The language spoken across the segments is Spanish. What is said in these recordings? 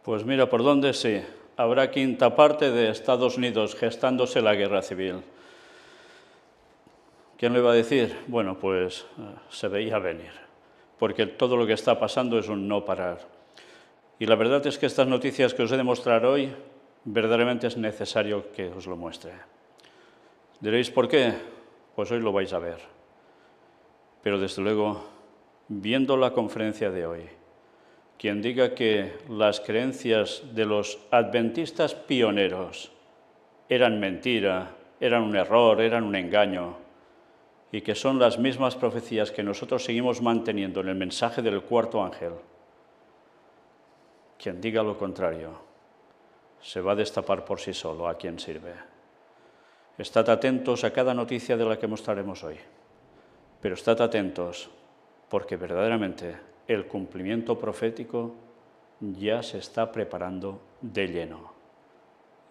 Pues mira, por dónde sí. Habrá quinta parte de Estados Unidos gestándose la guerra civil. ¿Quién lo iba a decir? Bueno, pues se veía venir, porque todo lo que está pasando es un no parar. Y la verdad es que estas noticias que os he de mostrar hoy, verdaderamente es necesario que os lo muestre. ¿Diréis por qué? Pues hoy lo vais a ver. Pero desde luego, viendo la conferencia de hoy, quien diga que las creencias de los adventistas pioneros eran mentira, eran un error, eran un engaño, y que son las mismas profecías que nosotros seguimos manteniendo en el mensaje del cuarto ángel, quien diga lo contrario, se va a destapar por sí solo a quien sirve. Estad atentos a cada noticia de la que mostraremos hoy, pero estad atentos porque verdaderamente el cumplimiento profético ya se está preparando de lleno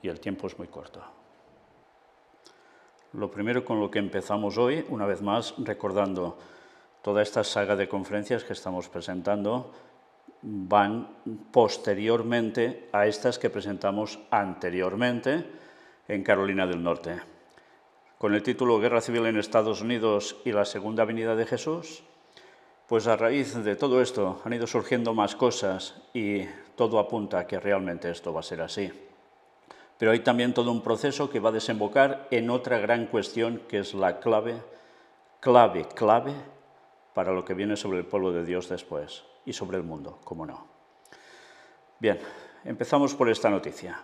y el tiempo es muy corto. Lo primero con lo que empezamos hoy, una vez más, recordando toda esta saga de conferencias que estamos presentando, van posteriormente a estas que presentamos anteriormente en Carolina del Norte. Con el título Guerra Civil en Estados Unidos y la Segunda Venida de Jesús, pues a raíz de todo esto han ido surgiendo más cosas y todo apunta a que realmente esto va a ser así. Pero hay también todo un proceso que va a desembocar en otra gran cuestión que es la clave para lo que viene sobre el pueblo de Dios después y sobre el mundo, cómo no. Bien, empezamos por esta noticia.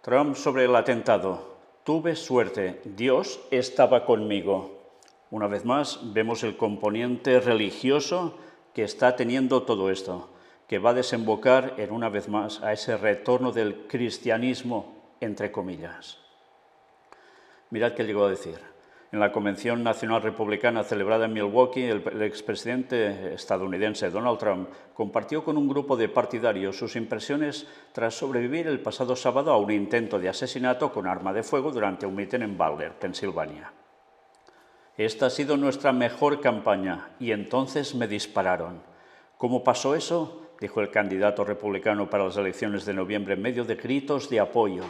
Trump sobre el atentado. Tuve suerte, Dios estaba conmigo. Una vez más, vemos el componente religioso que está teniendo todo esto, que va a desembocar en una vez más a ese retorno del cristianismo, entre comillas. Mirad qué llegó a decir. En la Convención Nacional Republicana celebrada en Milwaukee, el expresidente estadounidense Donald Trump compartió con un grupo de partidarios sus impresiones tras sobrevivir el pasado sábado a un intento de asesinato con arma de fuego durante un mitin en Butler, Pensilvania. Esta ha sido nuestra mejor campaña y entonces me dispararon. ¿Cómo pasó eso?, dijo el candidato republicano para las elecciones de noviembre en medio de gritos de apoyo.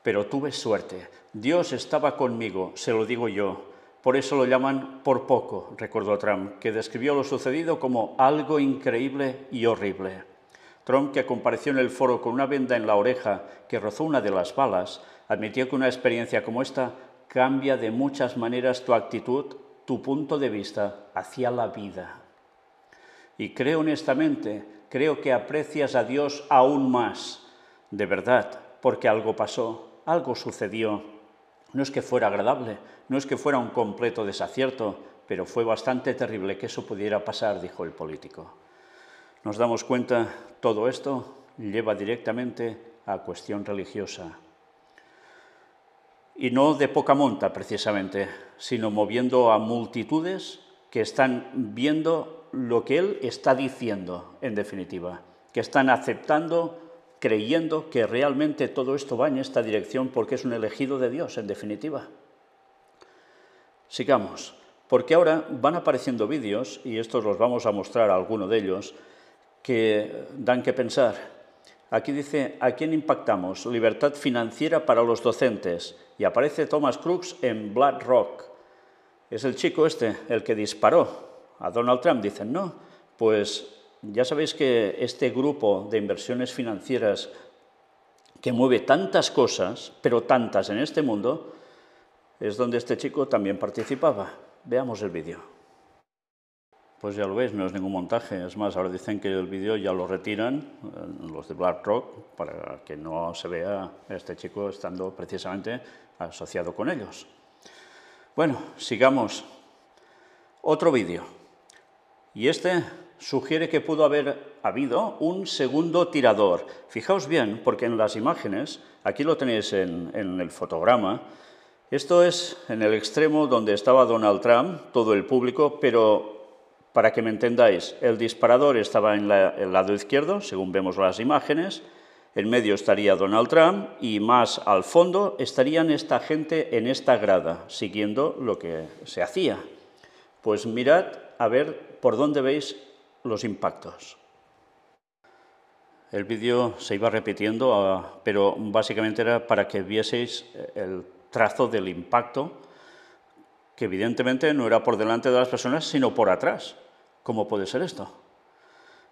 Pero tuve suerte. Dios estaba conmigo, se lo digo yo. Por eso lo llaman por poco, recordó Trump, que describió lo sucedido como algo increíble y horrible. Trump, que compareció en el foro con una venda en la oreja que rozó una de las balas, admitió que una experiencia como esta cambia de muchas maneras tu actitud, tu punto de vista hacia la vida. Y creo honestamente, creo que aprecias a Dios aún más, de verdad, porque algo pasó. Algo sucedió. No es que fuera agradable, no es que fuera un completo desacierto, pero fue bastante terrible que eso pudiera pasar, dijo el político. Nos damos cuenta, todo esto lleva directamente a cuestión religiosa. Y no de poca monta, precisamente, sino moviendo a multitudes que están viendo lo que él está diciendo, en definitiva, que están aceptando, creyendo que realmente todo esto va en esta dirección porque es un elegido de Dios, en definitiva. Sigamos, porque ahora van apareciendo vídeos, y estos los vamos a mostrar a alguno de ellos, que dan que pensar. Aquí dice, ¿a quién impactamos? Libertad financiera para los docentes. Y aparece Thomas Crooks en BlackRock. Es el chico este, el que disparó a Donald Trump. Dicen, no, pues ya sabéis que este grupo de inversiones financieras que mueve tantas cosas, pero tantas en este mundo, es donde este chico también participaba. Veamos el vídeo. Pues ya lo veis, no es ningún montaje. Es más, ahora dicen que el vídeo ya lo retiran, los de BlackRock, para que no se vea a este chico estando precisamente asociado con ellos. Bueno, sigamos. Otro vídeo. Y este sugiere que pudo haber habido un segundo tirador. Fijaos bien, porque en las imágenes, aquí lo tenéis en el fotograma, esto es en el extremo donde estaba Donald Trump, todo el público, pero para que me entendáis, el disparador estaba en el lado izquierdo, según vemos las imágenes, en medio estaría Donald Trump y más al fondo estarían esta gente en esta grada, siguiendo lo que se hacía. Pues mirad a ver por dónde veis los impactos. el vídeo se iba repitiendo, pero básicamente era para que vieseis el trazo del impacto, que evidentemente no era por delante de las personas, sino por atrás. ¿Cómo puede ser esto?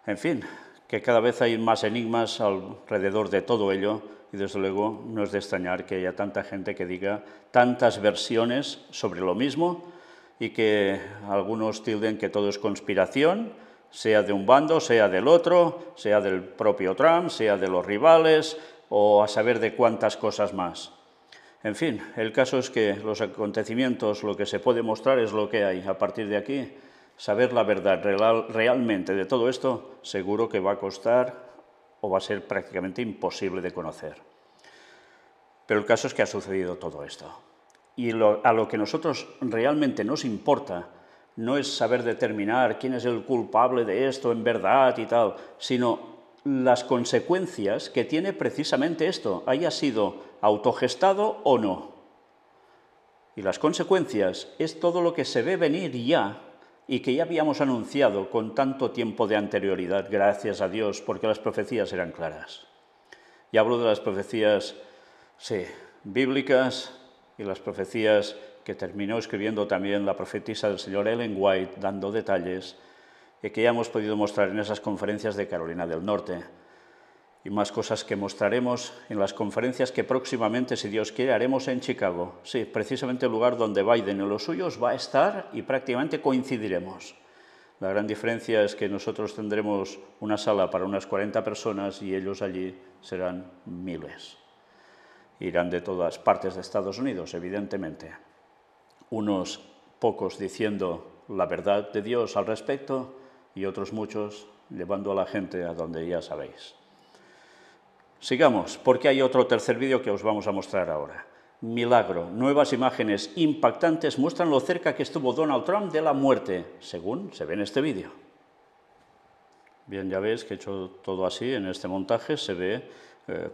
En fin, que cada vez hay más enigmas alrededor de todo ello, y desde luego no es de extrañar que haya tanta gente que diga tantas versiones sobre lo mismo, y que algunos tilden que todo es conspiración, sea de un bando, sea del otro, sea del propio Trump, sea de los rivales, o a saber de cuántas cosas más. En fin, el caso es que los acontecimientos, lo que se puede mostrar es lo que hay. A partir de aquí, saber la verdad realmente de todo esto, seguro que va a costar o va a ser prácticamente imposible de conocer. Pero el caso es que ha sucedido todo esto. Y a lo que a nosotros realmente nos importa no es saber determinar quién es el culpable de esto en verdad y tal, sino las consecuencias que tiene precisamente esto, haya sido autogestado o no. Y las consecuencias es todo lo que se ve venir ya y que ya habíamos anunciado con tanto tiempo de anterioridad, gracias a Dios, porque las profecías eran claras. Y hablo de las profecías, sí, bíblicas y las profecías que terminó escribiendo también la profetisa del Señor Ellen White, dando detalles, y que ya hemos podido mostrar en esas conferencias de Carolina del Norte, y más cosas que mostraremos en las conferencias que próximamente, si Dios quiere, haremos en Chicago. Sí, precisamente el lugar donde Biden y los suyos va a estar y prácticamente coincidiremos. La gran diferencia es que nosotros tendremos una sala para unas 40 personas y ellos allí serán miles. Irán de todas partes de Estados Unidos, evidentemente. Unos pocos diciendo la verdad de Dios al respecto y otros muchos llevando a la gente a donde ya sabéis. Sigamos, porque hay otro tercer vídeo que os vamos a mostrar ahora. Milagro. Nuevas imágenes impactantes muestran lo cerca que estuvo Donald Trump de la muerte, según se ve en este vídeo. Bien, ya veis que he hecho todo así en este montaje, se ve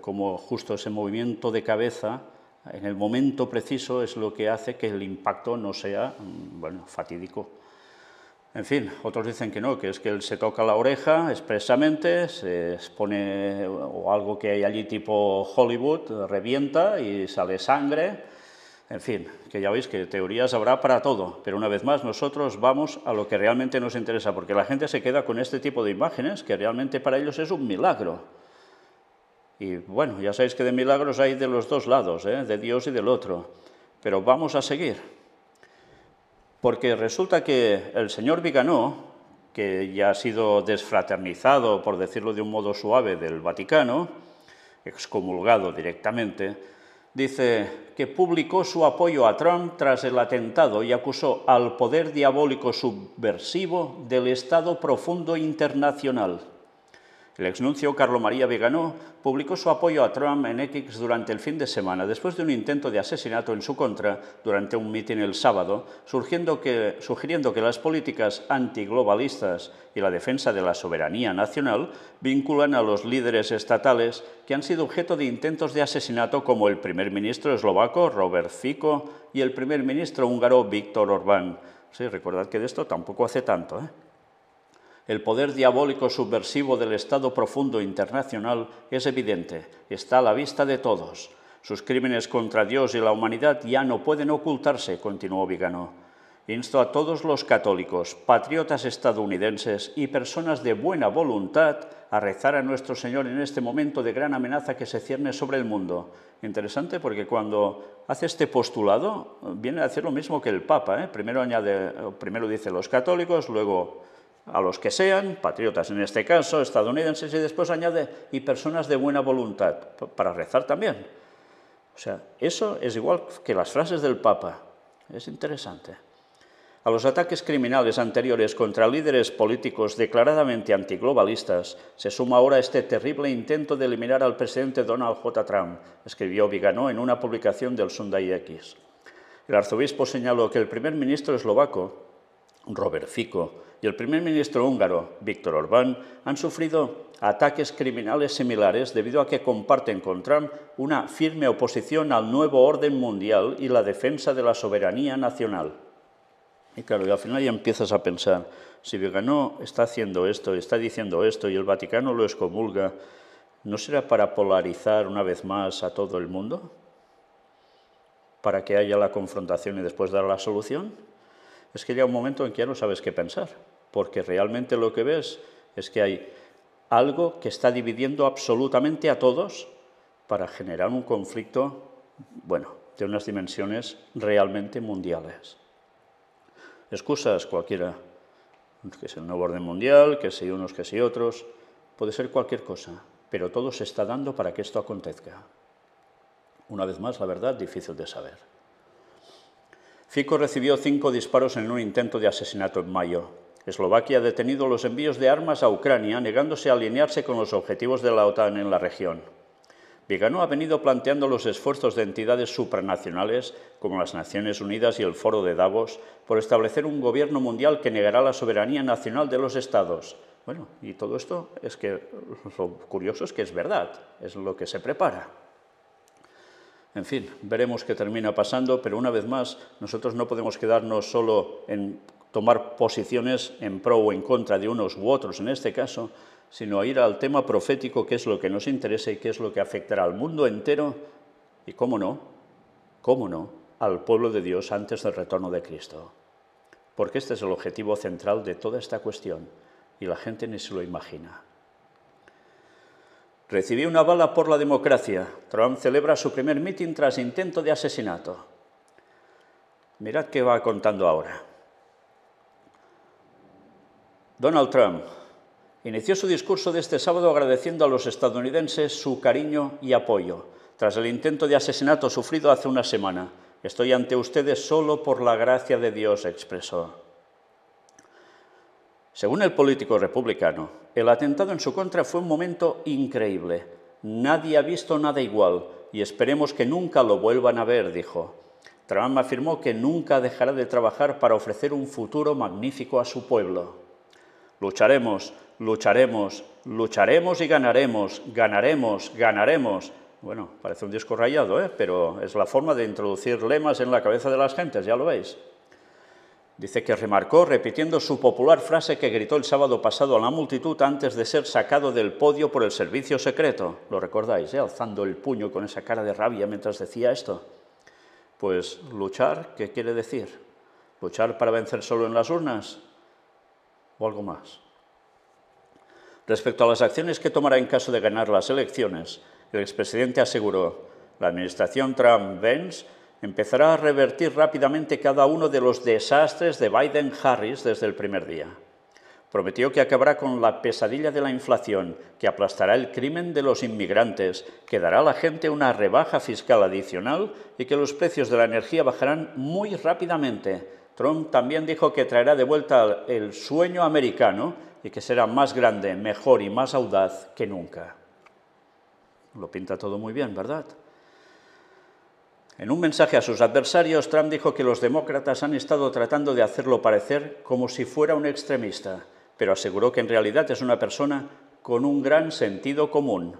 como justo ese movimiento de cabeza en el momento preciso es lo que hace que el impacto no sea, bueno, fatídico. En fin, otros dicen que no, que es que él se toca la oreja expresamente, se expone o algo que hay allí tipo Hollywood, revienta y sale sangre. En fin, que ya veis que teorías habrá para todo, pero una vez más nosotros vamos a lo que realmente nos interesa, porque la gente se queda con este tipo de imágenes que realmente para ellos es un milagro. Y bueno, ya sabéis que de milagros hay de los dos lados, de Dios y del otro, pero vamos a seguir. Porque resulta que el señor Viganò, que ya ha sido desfraternizado, por decirlo de un modo suave, del Vaticano, excomulgado directamente, dice que publicó su apoyo a Trump tras el atentado y acusó al poder diabólico subversivo del Estado Profundo Internacional. El exnuncio Carlo María Viganò publicó su apoyo a Trump en X durante el fin de semana, después de un intento de asesinato en su contra durante un mitin el sábado, sugiriendo que las políticas antiglobalistas y la defensa de la soberanía nacional vinculan a los líderes estatales que han sido objeto de intentos de asesinato, como el primer ministro eslovaco Robert Fico y el primer ministro húngaro Viktor Orbán. Sí, recordad que de esto tampoco hace tanto, El poder diabólico subversivo del Estado Profundo Internacional es evidente, está a la vista de todos. Sus crímenes contra Dios y la humanidad ya no pueden ocultarse, continuó Viganò. Insto a todos los católicos, patriotas estadounidenses y personas de buena voluntad a rezar a nuestro Señor en este momento de gran amenaza que se cierne sobre el mundo. Interesante, porque cuando hace este postulado viene a hacer lo mismo que el Papa, Primero dice los católicos, luego a los que sean, patriotas en este caso, estadounidenses, y después añade, y personas de buena voluntad, para rezar también. O sea, eso es igual que las frases del Papa. Es interesante. A los ataques criminales anteriores contra líderes políticos declaradamente antiglobalistas se suma ahora este terrible intento de eliminar al presidente Donald J. Trump, escribió Viganò en una publicación del Sunday X. El arzobispo señaló que el primer ministro eslovaco, Robert Fico, y el primer ministro húngaro, Viktor Orbán, han sufrido ataques criminales similares debido a que comparten con Trump una firme oposición al nuevo orden mundial y la defensa de la soberanía nacional. Y claro, y al final ya empiezas a pensar, si Viganò está haciendo esto, está diciendo esto y el Vaticano lo excomulga, ¿no será para polarizar una vez más a todo el mundo? ¿Para que haya la confrontación y después dar la solución? Es que llega un momento en que ya no sabes qué pensar, porque realmente lo que ves es que hay algo que está dividiendo absolutamente a todos para generar un conflicto, bueno, de unas dimensiones realmente mundiales. Excusas cualquiera, que es el nuevo orden mundial, que si unos, que si otros, puede ser cualquier cosa, pero todo se está dando para que esto acontezca. Una vez más, la verdad, difícil de saber. Fico recibió 5 disparos en un intento de asesinato en mayo. Eslovaquia ha detenido los envíos de armas a Ucrania, negándose a alinearse con los objetivos de la OTAN en la región. Vigano ha venido planteando los esfuerzos de entidades supranacionales, como las Naciones Unidas y el Foro de Davos, por establecer un gobierno mundial que negará la soberanía nacional de los Estados. Bueno, y todo esto es que lo curioso es que es verdad, es lo que se prepara. En fin, veremos qué termina pasando, pero una vez más, nosotros no podemos quedarnos solo en tomar posiciones en pro o en contra de unos u otros en este caso, sino a ir al tema profético, que es lo que nos interesa y que es lo que afectará al mundo entero y, cómo no, al pueblo de Dios antes del retorno de Cristo. Porque este es el objetivo central de toda esta cuestión y la gente ni se lo imagina. Recibí una bala por la democracia. Trump celebra su primer mitin tras intento de asesinato. Mirad qué va contando ahora. Donald Trump inició su discurso de este sábado agradeciendo a los estadounidenses su cariño y apoyo. Tras el intento de asesinato sufrido hace una semana, estoy ante ustedes solo por la gracia de Dios, expresó. Según el político republicano, el atentado en su contra fue un momento increíble. Nadie ha visto nada igual y esperemos que nunca lo vuelvan a ver, dijo. Trump afirmó que nunca dejará de trabajar para ofrecer un futuro magnífico a su pueblo. Lucharemos, lucharemos, lucharemos y ganaremos, ganaremos, ganaremos. Bueno, parece un disco rayado, pero es la forma de introducir lemas en la cabeza de las gentes, ya lo veis. Dice que remarcó repitiendo su popular frase que gritó el sábado pasado a la multitud antes de ser sacado del podio por el servicio secreto. ¿Lo recordáis? Alzando el puño con esa cara de rabia mientras decía esto. Pues luchar, ¿qué quiere decir? ¿Luchar para vencer solo en las urnas? ¿O algo más? Respecto a las acciones que tomará en caso de ganar las elecciones, el expresidente aseguró: la administración Trump-Vance empezará a revertir rápidamente cada uno de los desastres de Biden-Harris desde el primer día. Prometió que acabará con la pesadilla de la inflación, que aplastará el crimen de los inmigrantes, que dará a la gente una rebaja fiscal adicional y que los precios de la energía bajarán muy rápidamente. Trump también dijo que traerá de vuelta el sueño americano y que será más grande, mejor y más audaz que nunca. Lo pinta todo muy bien, ¿verdad? En un mensaje a sus adversarios, Trump dijo que los demócratas han estado tratando de hacerlo parecer como si fuera un extremista, pero aseguró que en realidad es una persona con un gran sentido común.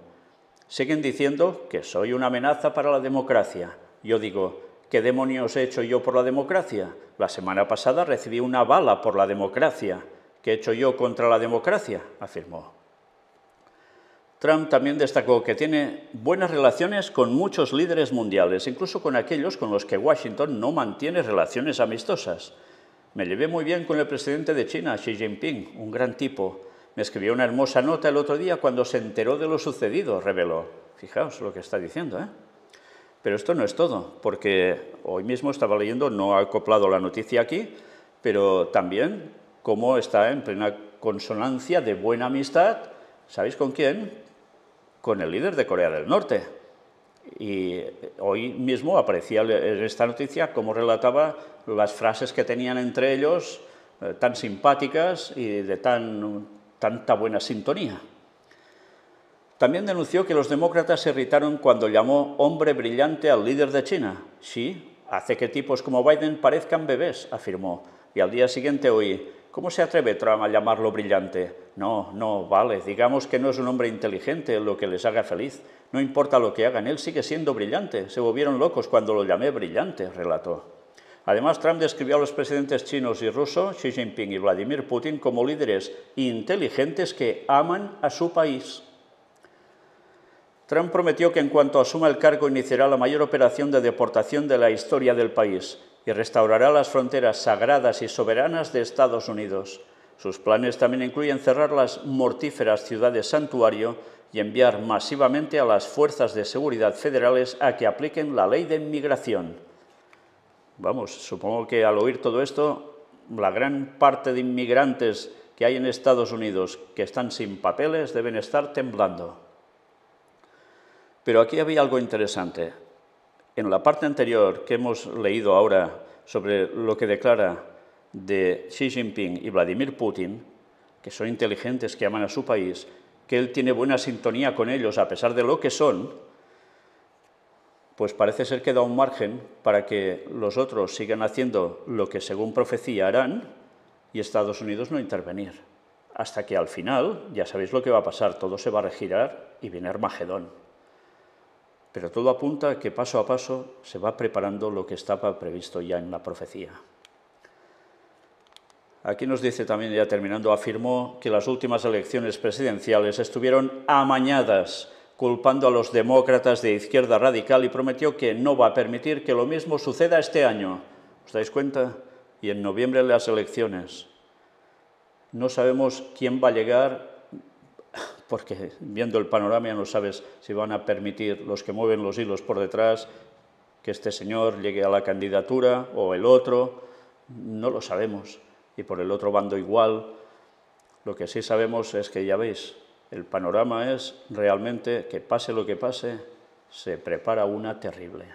Siguen diciendo que soy una amenaza para la democracia. Yo digo, ¿qué demonios he hecho yo por la democracia? La semana pasada recibí una bala por la democracia. ¿Qué he hecho yo contra la democracia?, afirmó. Trump también destacó que tiene buenas relaciones con muchos líderes mundiales, incluso con aquellos con los que Washington no mantiene relaciones amistosas. Me llevé muy bien con el presidente de China, Xi Jinping, un gran tipo. Me escribió una hermosa nota el otro día cuando se enteró de lo sucedido, reveló. Fijaos lo que está diciendo, ¿eh? Pero esto no es todo, porque hoy mismo estaba leyendo, no ha acoplado la noticia aquí, pero también cómo está en plena consonancia de buena amistad. ¿Sabéis con quién? Con el líder de Corea del Norte. Y hoy mismo aparecía en esta noticia cómo relataba las frases que tenían entre ellos, tan simpáticas y de tanta buena sintonía. También denunció que los demócratas se irritaron cuando llamó hombre brillante al líder de China. Xi hace que tipos como Biden parezcan bebés, afirmó. Y al día siguiente oí: ¿cómo se atreve Trump a llamarlo brillante? No, vale, digamos que no es un hombre inteligente lo que les haga feliz. No importa lo que hagan, él sigue siendo brillante. Se volvieron locos cuando lo llamé brillante, relató. Además, Trump describió a los presidentes chinos y rusos, Xi Jinping y Vladimir Putin, como líderes inteligentes que aman a su país. Trump prometió que en cuanto asuma el cargo iniciará la mayor operación de deportación de la historia del país y restaurará las fronteras sagradas y soberanas de Estados Unidos. Sus planes también incluyen cerrar las mortíferas ciudades santuario y enviar masivamente a las fuerzas de seguridad federales a que apliquen la ley de inmigración. Vamos, supongo que al oír todo esto, la gran parte de inmigrantes que hay en Estados Unidos que están sin papeles deben estar temblando. Pero aquí había algo interesante. En la parte anterior que hemos leído ahora sobre lo que declara de Xi Jinping y Vladimir Putin, que son inteligentes, que aman a su país, que él tiene buena sintonía con ellos a pesar de lo que son, pues parece ser que da un margen para que los otros sigan haciendo lo que según profecía harán y Estados Unidos no intervenir. Hasta que al final, ya sabéis lo que va a pasar, todo se va a regirar y viene Armagedón. Pero todo apunta a que paso a paso se va preparando lo que estaba previsto ya en la profecía. Aquí nos dice también, ya terminando, afirmó que las últimas elecciones presidenciales estuvieron amañadas, culpando a los demócratas de izquierda radical y prometió que no va a permitir que lo mismo suceda este año. ¿Os dais cuenta? Y en noviembre las elecciones. No sabemos quién va a llegar, porque viendo el panorama ya no sabes si van a permitir los que mueven los hilos por detrás que este señor llegue a la candidatura o el otro, no lo sabemos. Y por el otro bando igual. Lo que sí sabemos es que, ya veis, el panorama es realmente que pase lo que pase, se prepara una terrible.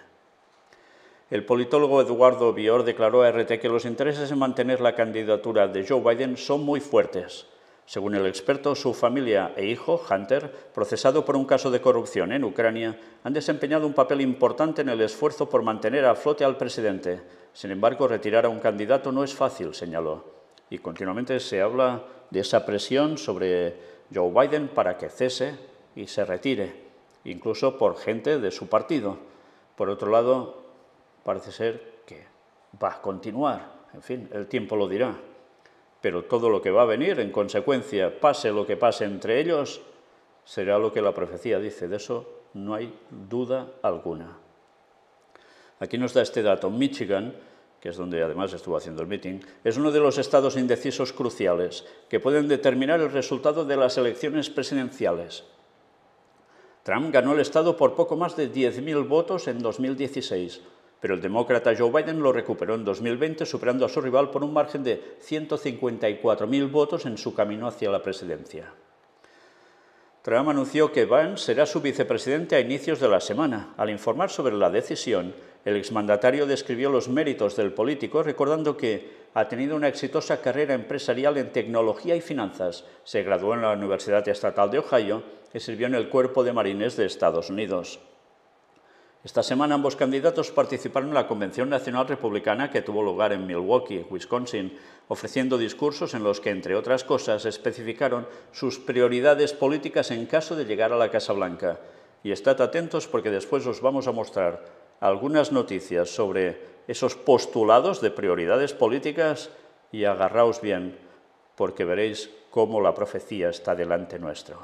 El politólogo Eduardo Bior declaró a RT que los intereses en mantener la candidatura de Joe Biden son muy fuertes. Según el experto, su familia e hijo, Hunter, procesado por un caso de corrupción en Ucrania, han desempeñado un papel importante en el esfuerzo por mantener a flote al presidente. Sin embargo, retirar a un candidato no es fácil, señaló. Y continuamente se habla de esa presión sobre Joe Biden para que cese y se retire, incluso por gente de su partido. Por otro lado, parece ser que va a continuar. En fin, el tiempo lo dirá. Pero todo lo que va a venir, en consecuencia, pase lo que pase entre ellos, será lo que la profecía dice. De eso no hay duda alguna. Aquí nos da este dato. Michigan, que es donde además estuvo haciendo el meeting, es uno de los estados indecisos cruciales que pueden determinar el resultado de las elecciones presidenciales. Trump ganó el estado por poco más de 10.000 votos en 2016, pero el demócrata Joe Biden lo recuperó en 2020, superando a su rival por un margen de 154.000 votos en su camino hacia la presidencia. Trump anunció que Vance será su vicepresidente a inicios de la semana. Al informar sobre la decisión, el exmandatario describió los méritos del político, recordando que ha tenido una exitosa carrera empresarial en tecnología y finanzas. Se graduó en la Universidad Estatal de Ohio y sirvió en el Cuerpo de Marines de Estados Unidos. Esta semana ambos candidatos participaron en la Convención Nacional Republicana que tuvo lugar en Milwaukee, Wisconsin, ofreciendo discursos en los que, entre otras cosas, especificaron sus prioridades políticas en caso de llegar a la Casa Blanca. Y estad atentos porque después os vamos a mostrar algunas noticias sobre esos postulados de prioridades políticas y agarraos bien porque veréis cómo la profecía está delante nuestro.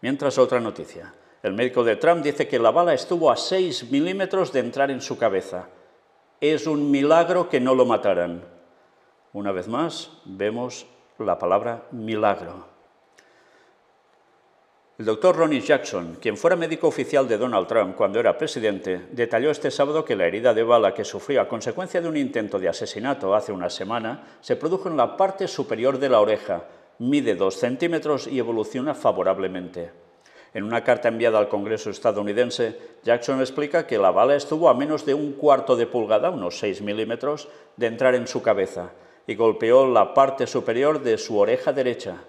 Mientras, otra noticia. El médico de Trump dice que la bala estuvo a 6 milímetros de entrar en su cabeza. Es un milagro que no lo mataran. Una vez más, vemos la palabra milagro. El doctor Ronnie Jackson, quien fuera médico oficial de Donald Trump cuando era presidente, detalló este sábado que la herida de bala que sufrió a consecuencia de un intento de asesinato hace una semana se produjo en la parte superior de la oreja, mide 2 centímetros y evoluciona favorablemente. En una carta enviada al Congreso estadounidense, Jackson explica que la bala estuvo a menos de 1/4 de pulgada, unos 6 milímetros, de entrar en su cabeza y golpeó la parte superior de su oreja derecha.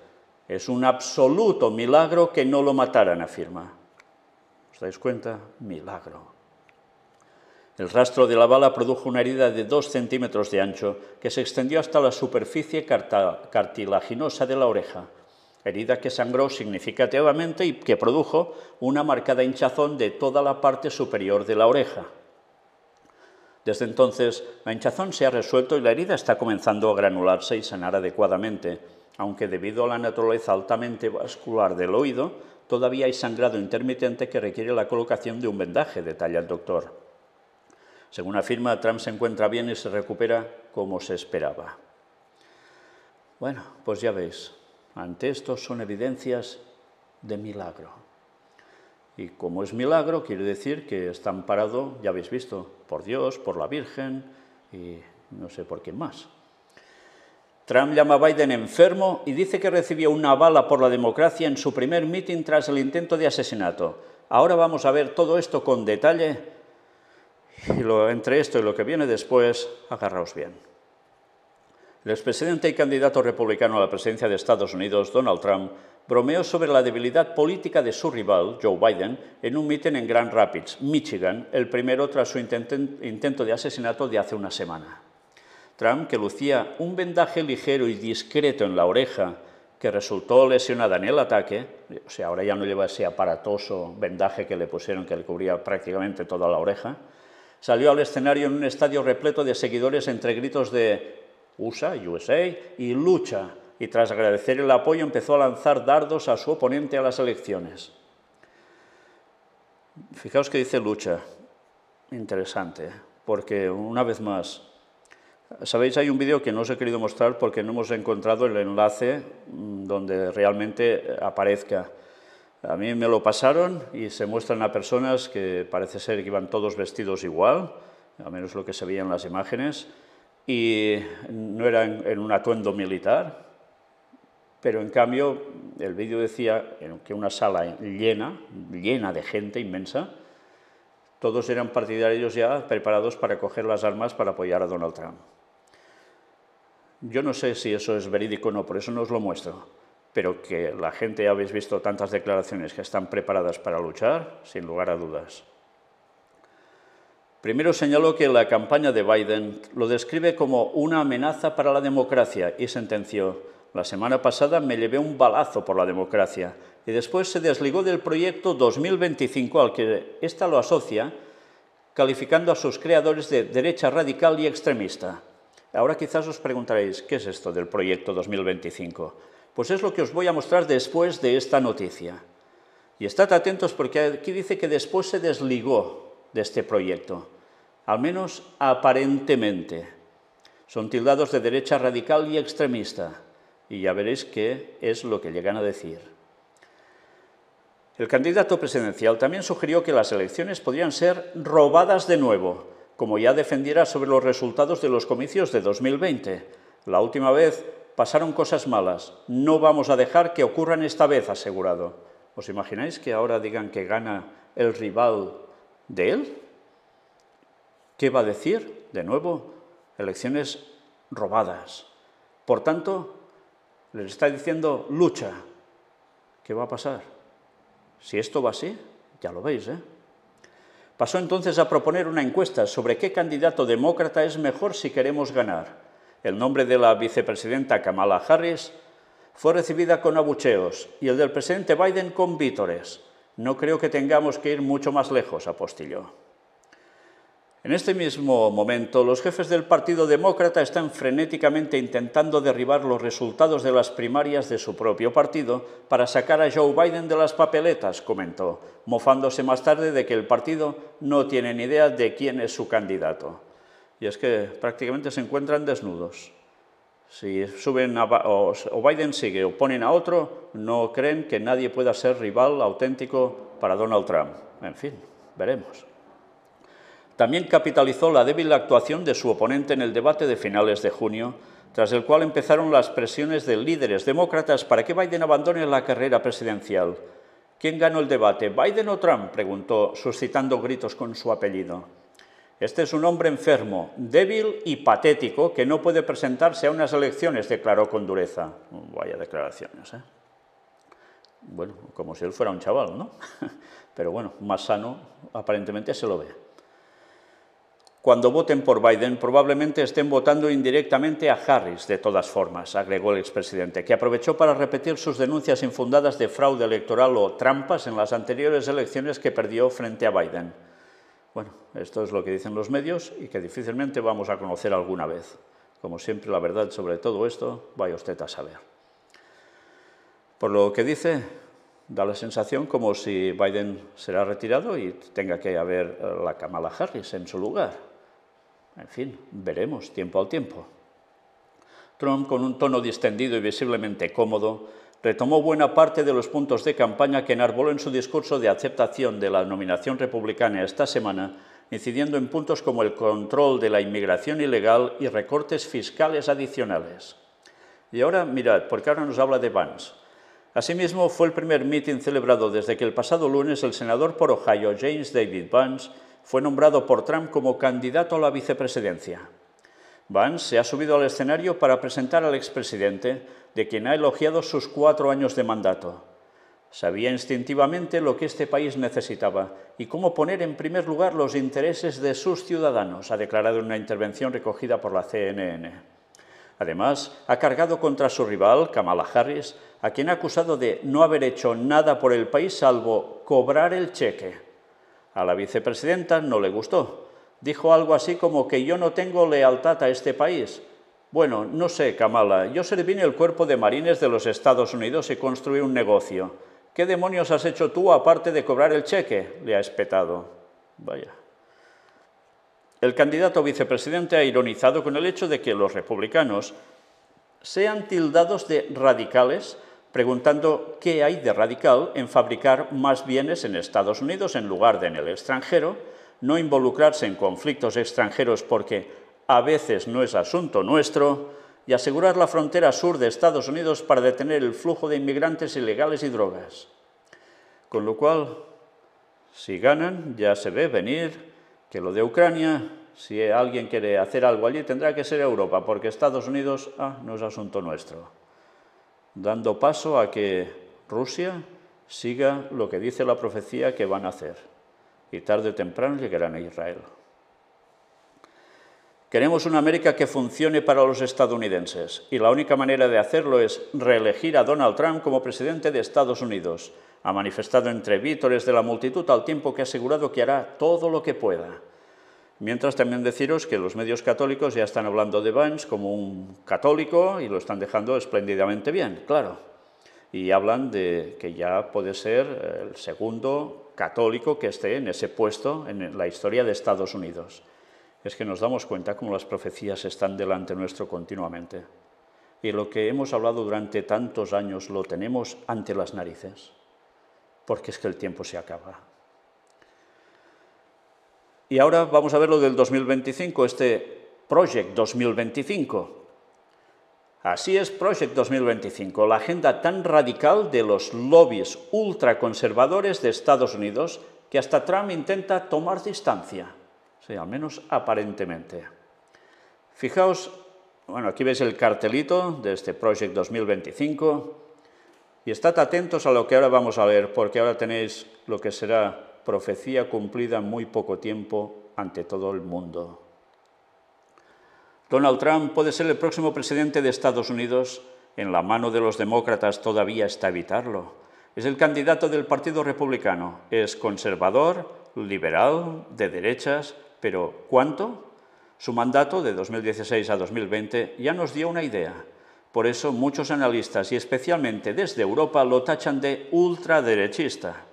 Es un absoluto milagro que no lo mataran, afirma. ¿Os dais cuenta? Milagro. El rastro de la bala produjo una herida de 2 centímetros de ancho que se extendió hasta la superficie cartilaginosa de la oreja. Herida que sangró significativamente y que produjo una marcada hinchazón de toda la parte superior de la oreja. Desde entonces, la hinchazón se ha resuelto y la herida está comenzando a granularse y sanar adecuadamente. aunque debido a la naturaleza altamente vascular del oído, todavía hay sangrado intermitente que requiere la colocación de un vendaje, detalla el doctor. Según afirma, Trump se encuentra bien y se recupera como se esperaba. Bueno, pues ya veis, ante esto son evidencias de milagro. Y como es milagro, quiere decir que está amparado, ya habéis visto, por Dios, por la Virgen y no sé por quién más. Trump llama a Biden enfermo y dice que recibió una bala por la democracia en su primer mitin tras el intento de asesinato. Ahora vamos a ver todo esto con detalle y entre esto y lo que viene después, agarraos bien. El expresidente y candidato republicano a la presidencia de Estados Unidos, Donald Trump, bromeó sobre la debilidad política de su rival, Joe Biden, en un mitin en Grand Rapids, Michigan, el primero tras su intento de asesinato de hace una semana. Trump, que lucía un vendaje ligero y discreto en la oreja, que resultó lesionada en el ataque, o sea, ahora ya no lleva ese aparatoso vendaje que le pusieron que le cubría prácticamente toda la oreja, salió al escenario en un estadio repleto de seguidores entre gritos de USA y lucha, y tras agradecer el apoyo empezó a lanzar dardos a su oponente a las elecciones. Fijaos que dice lucha, interesante, porque una vez más, sabéis, hay un vídeo que no os he querido mostrar porque no hemos encontrado el enlace donde realmente aparezca. A mí me lo pasaron y se muestran a personas que parece ser que iban todos vestidos igual, al menos lo que se veía en las imágenes, y no era en un atuendo militar, pero en cambio el vídeo decía que una sala llena de gente inmensa, todos eran partidarios ya preparados para coger las armas para apoyar a Donald Trump. Yo no sé si eso es verídico o no, por eso no os lo muestro, pero que la gente, ya habéis visto tantas declaraciones que están preparadas para luchar, sin lugar a dudas. Primero señaló que la campaña de Biden lo describe como una amenaza para la democracia y sentenció: la semana pasada me llevé un balazo por la democracia, y después se desligó del proyecto 2025 al que ésta lo asocia, calificando a sus creadores de derecha radical y extremista. Ahora quizás os preguntaréis, ¿qué es esto del proyecto 2025? Pues es lo que os voy a mostrar después de esta noticia. Y estad atentos porque aquí dice que después se desligó de este proyecto, al menos aparentemente. Son tildados de derecha radical y extremista, y ya veréis qué es lo que llegan a decir. El candidato presidencial también sugirió que las elecciones podrían ser robadas de nuevo, como ya defendiera sobre los resultados de los comicios de 2020. La última vez pasaron cosas malas, no vamos a dejar que ocurran esta vez, asegurado. ¿Os imagináis que ahora digan que gana el rival de él? ¿Qué va a decir? De nuevo, elecciones robadas. Por tanto, les está diciendo lucha. ¿Qué va a pasar? Si esto va así, ya lo veis, ¿eh? Pasó entonces a proponer una encuesta sobre qué candidato demócrata es mejor si queremos ganar. El nombre de la vicepresidenta Kamala Harris fue recibida con abucheos y el del presidente Biden con vítores. No creo que tengamos que ir mucho más lejos, apostilló. En este mismo momento, los jefes del Partido Demócrata están frenéticamente intentando derribar los resultados de las primarias de su propio partido para sacar a Joe Biden de las papeletas, comentó, mofándose más tarde de que el partido no tiene ni idea de quién es su candidato. Y es que prácticamente se encuentran desnudos. Si suben o Biden sigue o ponen a otro, no creen que nadie pueda ser rival auténtico para Donald Trump. En fin, veremos. También capitalizó la débil actuación de su oponente en el debate de finales de junio, tras el cual empezaron las presiones de líderes demócratas para que Biden abandone la carrera presidencial. ¿Quién ganó el debate, Biden o Trump?, preguntó, suscitando gritos con su apellido. Este es un hombre enfermo, débil y patético que no puede presentarse a unas elecciones, declaró con dureza. Vaya declaraciones, ¿eh? Bueno, como si él fuera un chaval, ¿no? Pero bueno, más sano aparentemente se lo ve. Cuando voten por Biden, probablemente estén votando indirectamente a Harris, de todas formas, agregó el expresidente, que aprovechó para repetir sus denuncias infundadas de fraude electoral o trampas en las anteriores elecciones que perdió frente a Biden. Bueno, esto es lo que dicen los medios y que difícilmente vamos a conocer alguna vez. Como siempre, la verdad sobre todo esto, vaya usted a saber. Por lo que dice, da la sensación como si Biden será retirado y tenga que haber la Kamala Harris en su lugar. En fin, veremos, tiempo al tiempo. Trump, con un tono distendido y visiblemente cómodo, retomó buena parte de los puntos de campaña que enarboló en su discurso de aceptación de la nominación republicana esta semana, incidiendo en puntos como el control de la inmigración ilegal y recortes fiscales adicionales. Y ahora, mirad, porque ahora nos habla de Vance. Asimismo, fue el primer mitin celebrado desde que el pasado lunes el senador por Ohio, James David Vance, fue nombrado por Trump como candidato a la vicepresidencia. Vance se ha subido al escenario para presentar al expresidente, de quien ha elogiado sus 4 años de mandato. Sabía instintivamente lo que este país necesitaba y cómo poner en primer lugar los intereses de sus ciudadanos, ha declarado en una intervención recogida por la CNN. Además, ha cargado contra su rival, Kamala Harris, a quien ha acusado de no haber hecho nada por el país salvo cobrar el cheque. A la vicepresidenta no le gustó. Dijo algo así como que yo no tengo lealtad a este país. Bueno, no sé, Kamala, yo serví en el Cuerpo de Marines de los Estados Unidos y construí un negocio. ¿Qué demonios has hecho tú aparte de cobrar el cheque?, le ha espetado. Vaya. El candidato a vicepresidente ha ironizado con el hecho de que los republicanos sean tildados de radicales, preguntando qué hay de radical en fabricar más bienes en Estados Unidos en lugar de en el extranjero, no involucrarse en conflictos extranjeros porque a veces no es asunto nuestro, y asegurar la frontera sur de Estados Unidos para detener el flujo de inmigrantes ilegales y drogas. Con lo cual, si ganan, ya se ve venir que lo de Ucrania, si alguien quiere hacer algo allí, tendrá que ser Europa, porque Estados Unidos no es asunto nuestro. Dando paso a que Rusia siga lo que dice la profecía que van a hacer. Y tarde o temprano llegarán a Israel. Queremos una América que funcione para los estadounidenses, y la única manera de hacerlo es reelegir a Donald Trump como presidente de Estados Unidos. Ha manifestado entre vítores de la multitud al tiempo que ha asegurado que hará todo lo que pueda. Mientras también deciros que los medios católicos ya están hablando de Vance como un católico y lo están dejando espléndidamente bien, claro. Y hablan de que ya puede ser el segundo católico que esté en ese puesto en la historia de Estados Unidos. Es que nos damos cuenta cómo las profecías están delante nuestro continuamente. Y lo que hemos hablado durante tantos años lo tenemos ante las narices, porque es que el tiempo se acaba. Y ahora vamos a ver lo del 2025, este Project 2025. Así es Project 2025, la agenda tan radical de los lobbies ultraconservadores de Estados Unidos que hasta Trump intenta tomar distancia, sí, al menos aparentemente. Fijaos, bueno, aquí veis el cartelito de este Project 2025 y estad atentos a lo que ahora vamos a ver, porque ahora tenéis lo que será profecía cumplida en muy poco tiempo ante todo el mundo. Donald Trump puede ser el próximo presidente de Estados Unidos. En la mano de los demócratas todavía está evitarlo. Es el candidato del Partido Republicano. Es conservador, liberal, de derechas, pero ¿cuánto? Su mandato, de 2016 a 2020, ya nos dio una idea. Por eso muchos analistas, y especialmente desde Europa, lo tachan de ultraderechista.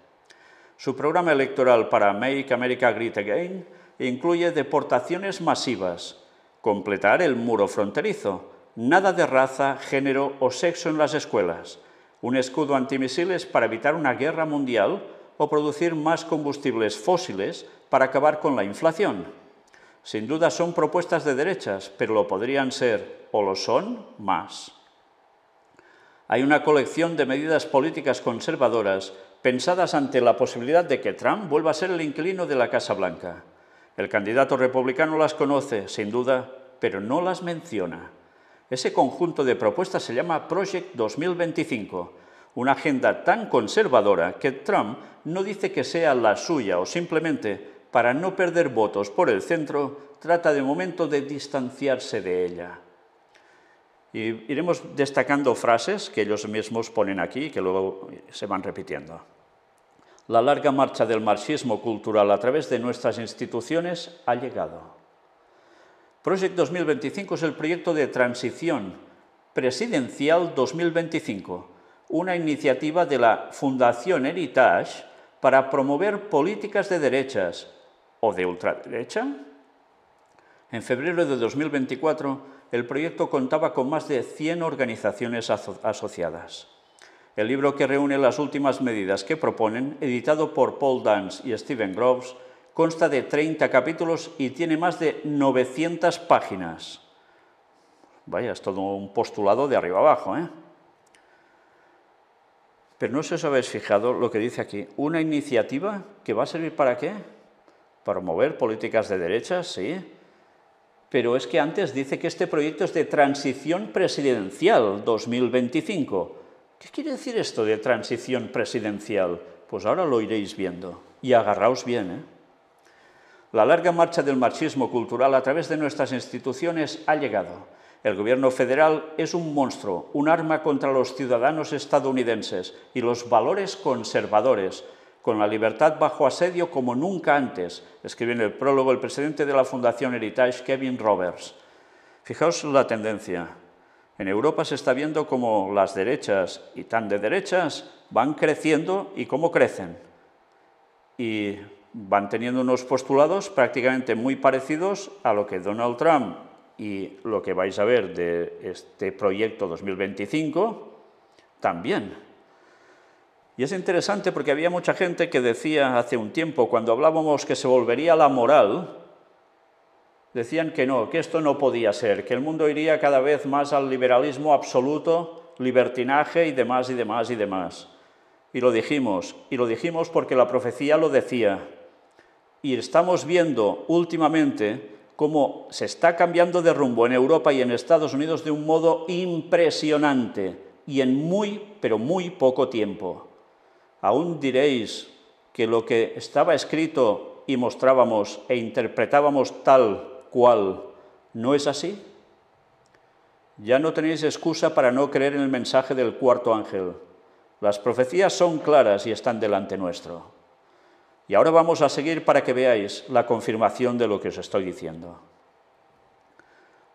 Su programa electoral para Make America Great Again incluye deportaciones masivas, completar el muro fronterizo, nada de raza, género o sexo en las escuelas, un escudo antimisiles para evitar una guerra mundial o producir más combustibles fósiles para acabar con la inflación. Sin duda son propuestas de derechas, pero lo podrían ser o lo son más. Hay una colección de medidas políticas conservadoras pensadas ante la posibilidad de que Trump vuelva a ser el inquilino de la Casa Blanca. El candidato republicano las conoce, sin duda, pero no las menciona. Ese conjunto de propuestas se llama Project 2025, una agenda tan conservadora que Trump no dice que sea la suya o simplemente, para no perder votos por el centro, trata de momento de distanciarse de ella. Y iremos destacando frases que ellos mismos ponen aquí y que luego se van repitiendo. La larga marcha del marxismo cultural a través de nuestras instituciones ha llegado. Project 2025 es el proyecto de transición presidencial 2025, una iniciativa de la Fundación Heritage para promover políticas de derechas o de ultraderecha. En febrero de 2024, el proyecto contaba con más de 100 organizaciones asociadas. El libro, que reúne las últimas medidas que proponen, editado por Paul Dance y Stephen Groves, consta de 30 capítulos y tiene más de 900 páginas. Vaya, es todo un postulado de arriba abajo, ¿eh? Pero no sé si os habéis fijado lo que dice aquí. Una iniciativa que va a servir ¿para qué? Para promover políticas de derechas, sí. Pero es que antes dice que este proyecto es de transición presidencial 2025. ¿Qué quiere decir esto de transición presidencial? Pues ahora lo iréis viendo. Y agarraos bien, ¿eh? La larga marcha del marxismo cultural a través de nuestras instituciones ha llegado. El gobierno federal es un monstruo, un arma contra los ciudadanos estadounidenses y los valores conservadores, con la libertad bajo asedio como nunca antes, escribe en el prólogo el presidente de la Fundación Heritage, Kevin Roberts. Fijaos la tendencia. En Europa se está viendo cómo las derechas y tan de derechas van creciendo y cómo crecen. Y van teniendo unos postulados prácticamente muy parecidos a lo que Donald Trump y lo que vais a ver de este proyecto 2025 también. Y es interesante porque había mucha gente que decía hace un tiempo, cuando hablábamos que se volvería la moral, decían que no, que esto no podía ser, que el mundo iría cada vez más al liberalismo absoluto, libertinaje y demás y demás y demás. Y lo dijimos porque la profecía lo decía. Y estamos viendo últimamente cómo se está cambiando de rumbo en Europa y en Estados Unidos de un modo impresionante y en muy, pero muy poco tiempo. Aún diréis que lo que estaba escrito y mostrábamos e interpretábamos tal cual no es así. Ya no tenéis excusa para no creer en el mensaje del cuarto ángel. Las profecías son claras y están delante nuestro. Y ahora vamos a seguir para que veáis la confirmación de lo que os estoy diciendo.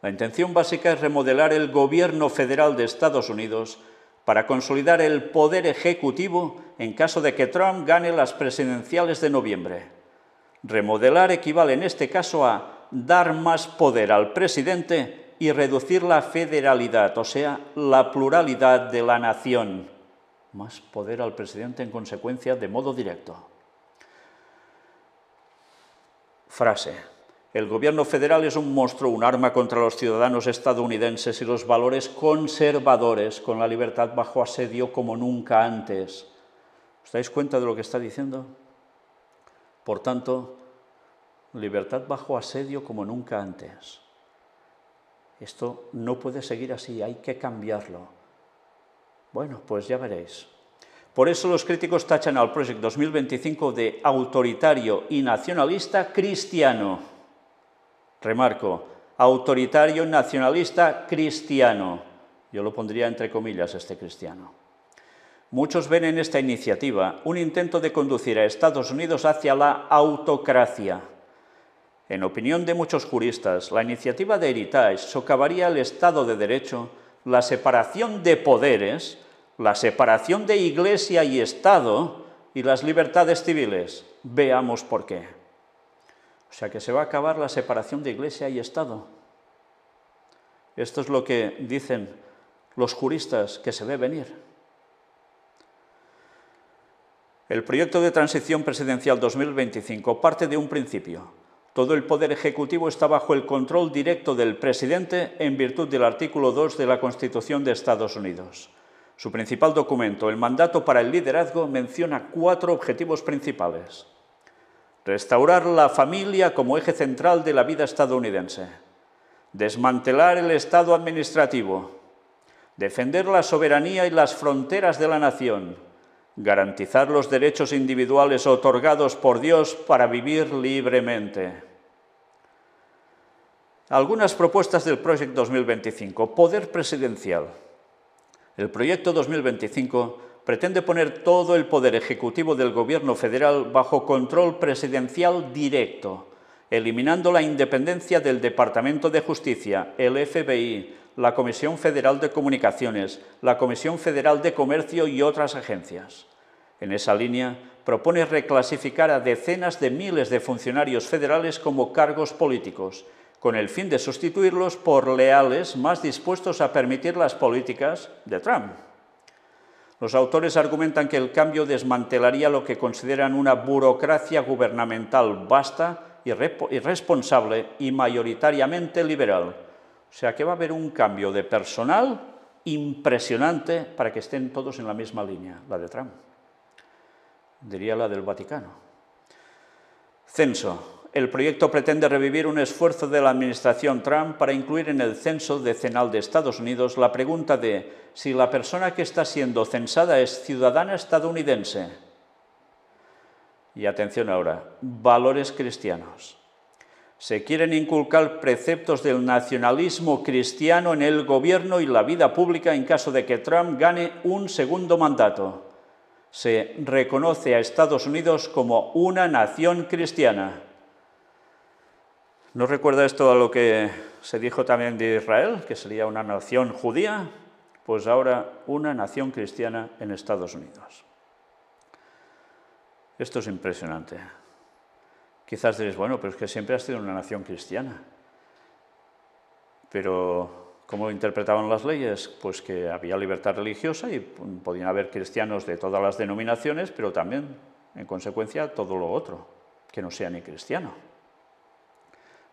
La intención básica es remodelar el gobierno federal de Estados Unidos para consolidar el poder ejecutivo en caso de que Trump gane las presidenciales de noviembre. Remodelar equivale en este caso a dar más poder al presidente y reducir la federalidad, o sea, la pluralidad de la nación. Más poder al presidente en consecuencia de modo directo. Frase. El gobierno federal es un monstruo, un arma contra los ciudadanos estadounidenses y los valores conservadores, con la libertad bajo asedio como nunca antes. ¿Os dais cuenta de lo que está diciendo? Por tanto, libertad bajo asedio como nunca antes. Esto no puede seguir así, hay que cambiarlo. Bueno, pues ya veréis. Por eso los críticos tachan al Project 2025 de autoritario y nacionalista cristiano. Remarco, autoritario, nacionalista, cristiano. Yo lo pondría entre comillas, este cristiano. Muchos ven en esta iniciativa un intento de conducir a Estados Unidos hacia la autocracia. En opinión de muchos juristas, la iniciativa de Heritage socavaría el Estado de Derecho, la separación de poderes, la separación de Iglesia y Estado y las libertades civiles. Veamos por qué. O sea que se va a acabar la separación de Iglesia y Estado. Esto es lo que dicen los juristas que se ve venir. El proyecto de transición presidencial 2025 parte de un principio. Todo el poder ejecutivo está bajo el control directo del presidente en virtud del artículo 2 de la Constitución de Estados Unidos. Su principal documento, el Mandato para el Liderazgo, menciona 4 objetivos principales. Restaurar la familia como eje central de la vida estadounidense. Desmantelar el Estado administrativo. Defender la soberanía y las fronteras de la nación. Garantizar los derechos individuales otorgados por Dios para vivir libremente. Algunas propuestas del Project 2025. Poder presidencial. El Proyecto 2025 pretende poner todo el poder ejecutivo del gobierno federal bajo control presidencial directo eliminando la independencia del Departamento de Justicia, el FBI, la Comisión Federal de Comunicaciones, la Comisión Federal de Comercio y otras agencias. En esa línea, propone reclasificar a decenas de miles de funcionarios federales como cargos políticos, con el fin de sustituirlos por leales más dispuestos a permitir las políticas de Trump. Los autores argumentan que el cambio desmantelaría lo que consideran una burocracia gubernamental vasta, irresponsable y mayoritariamente liberal. O sea que va a haber un cambio de personal impresionante para que estén todos en la misma línea, la de Trump. Diría la del Vaticano. Censo. El proyecto pretende revivir un esfuerzo de la administración Trump para incluir en el censo decenal de Estados Unidos la pregunta de si la persona que está siendo censada es ciudadana estadounidense. Y atención ahora, valores cristianos. Se quieren inculcar preceptos del nacionalismo cristiano en el gobierno y la vida pública en caso de que Trump gane un segundo mandato. Se reconoce a Estados Unidos como una nación cristiana. ¿No recuerda esto a lo que se dijo también de Israel, que sería una nación judía? Pues ahora una nación cristiana en Estados Unidos. Esto es impresionante. Quizás diréis, bueno, pero es que siempre ha sido una nación cristiana. Pero, ¿cómo interpretaban las leyes? Pues que había libertad religiosa y podían haber cristianos de todas las denominaciones, pero también, en consecuencia, todo lo otro, que no sea ni cristiano.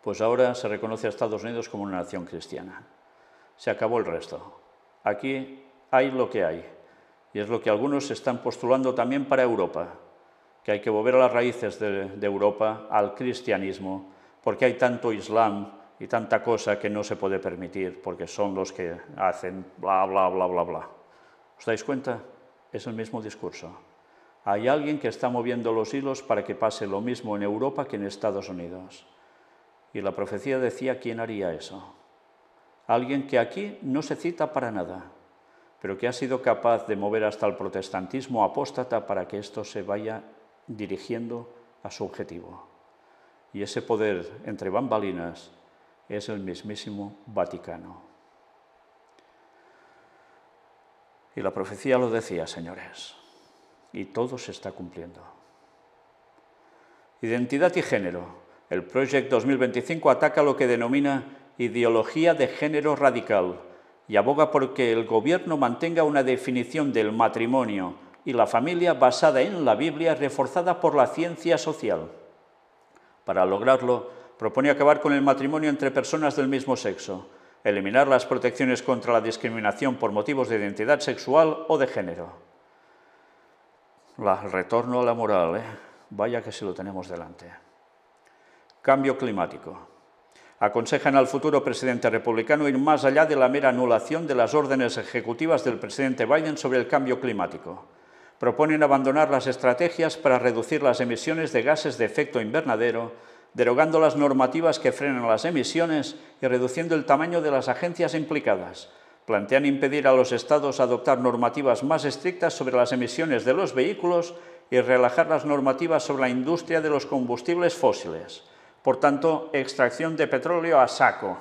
Pues ahora se reconoce a Estados Unidos como una nación cristiana. Se acabó el resto. Aquí hay lo que hay. Y es lo que algunos están postulando también para Europa, que hay que volver a las raíces de Europa, al cristianismo, porque hay tanto islam y tanta cosa que no se puede permitir, porque son los que hacen bla, bla, bla, bla, bla. ¿Os dais cuenta? Es el mismo discurso. Hay alguien que está moviendo los hilos para que pase lo mismo en Europa que en Estados Unidos. Y la profecía decía quién haría eso. Alguien que aquí no se cita para nada, pero que ha sido capaz de mover hasta el protestantismo apóstata para que esto se vaya dirigiendo a su objetivo. Y ese poder entre bambalinas es el mismísimo Vaticano. Y la profecía lo decía, señores, y todo se está cumpliendo. Identidad y género. El Project 2025 ataca lo que denomina ideología de género radical y aboga por que el gobierno mantenga una definición del matrimonio y la familia basada en la Biblia reforzada por la ciencia social. Para lograrlo, propone acabar con el matrimonio entre personas del mismo sexo, eliminar las protecciones contra la discriminación por motivos de identidad sexual o de género. El retorno a la moral, vaya que si lo tenemos delante. Cambio climático. Aconsejan al futuro presidente republicano ir más allá de la mera anulación de las órdenes ejecutivas del presidente Biden sobre el cambio climático. Proponen abandonar las estrategias para reducir las emisiones de gases de efecto invernadero, derogando las normativas que frenan las emisiones y reduciendo el tamaño de las agencias implicadas. Plantean impedir a los estados adoptar normativas más estrictas sobre las emisiones de los vehículos y relajar las normativas sobre la industria de los combustibles fósiles. Por tanto, extracción de petróleo a saco.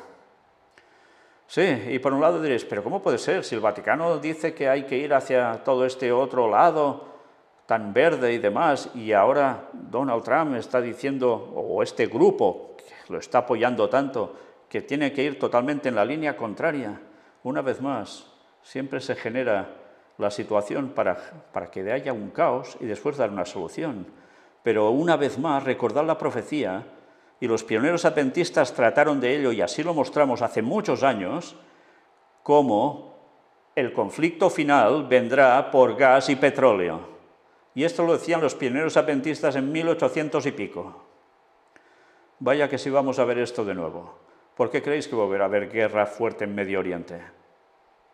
Sí, y por un lado diréis, pero ¿cómo puede ser? Si el Vaticano dice que hay que ir hacia todo este otro lado tan verde y demás, y ahora Donald Trump está diciendo, o este grupo que lo está apoyando tanto, que tiene que ir totalmente en la línea contraria. Una vez más, siempre se genera la situación para que haya un caos y después dar una solución. Pero una vez más, recordad la profecía. Y los pioneros adventistas trataron de ello, y así lo mostramos hace muchos años, cómo el conflicto final vendrá por gas y petróleo. Y esto lo decían los pioneros adventistas en 1800 y pico. Vaya que si vamos a ver esto de nuevo. ¿Por qué creéis que va a haber guerra fuerte en Medio Oriente?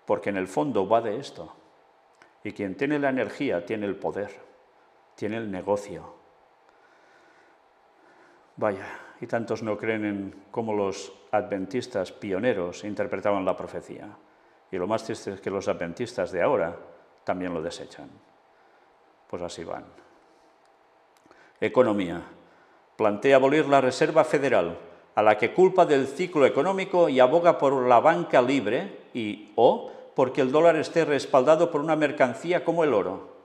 Porque en el fondo va de esto. Y quien tiene la energía tiene el poder, tiene el negocio. Vaya, y tantos no creen en cómo los adventistas pioneros interpretaban la profecía. Y lo más triste es que los adventistas de ahora también lo desechan. Pues así van. Economía. plantea abolir la Reserva Federal, a la que culpa del ciclo económico y aboga por la banca libre o porque el dólar esté respaldado por una mercancía como el oro.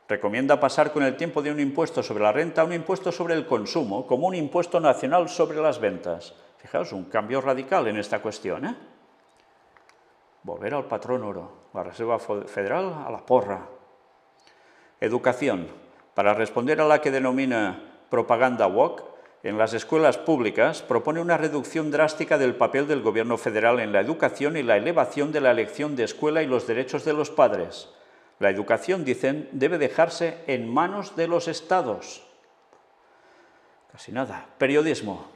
Recomienda pasar con el tiempo de un impuesto sobre la renta a un impuesto sobre el consumo, como un impuesto nacional sobre las ventas. Fijaos, un cambio radical en esta cuestión, ¿eh? Volver al patrón oro, la Reserva Federal a la porra. Educación. Para responder a la que denomina propaganda woke, en las escuelas públicas propone una reducción drástica del papel del gobierno federal en la educación y la elevación de la elección de escuela y los derechos de los padres. La educación, dicen, debe dejarse en manos de los estados. Casi nada. Periodismo.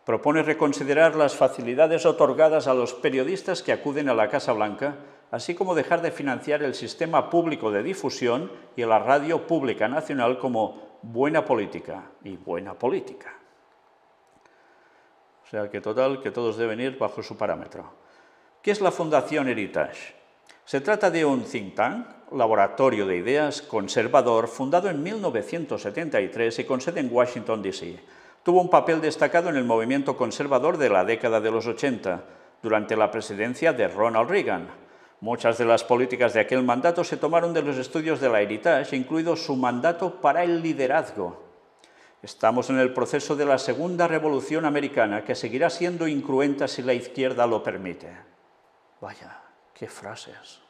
Propone reconsiderar las facilidades otorgadas a los periodistas que acuden a la Casa Blanca, así como dejar de financiar el sistema público de difusión y la radio pública nacional como buena política y buena política. O sea que total, que todos deben ir bajo su parámetro. ¿Qué es la Fundación Heritage? Se trata de un think tank, laboratorio de ideas conservador, fundado en 1973 y con sede en Washington, D.C. Tuvo un papel destacado en el movimiento conservador de la década de los 80, durante la presidencia de Ronald Reagan. Muchas de las políticas de aquel mandato se tomaron de los estudios de la Heritage, incluido su mandato para el liderazgo. Estamos en el proceso de la segunda revolución americana, que seguirá siendo incruenta si la izquierda lo permite. Vaya, qué frases.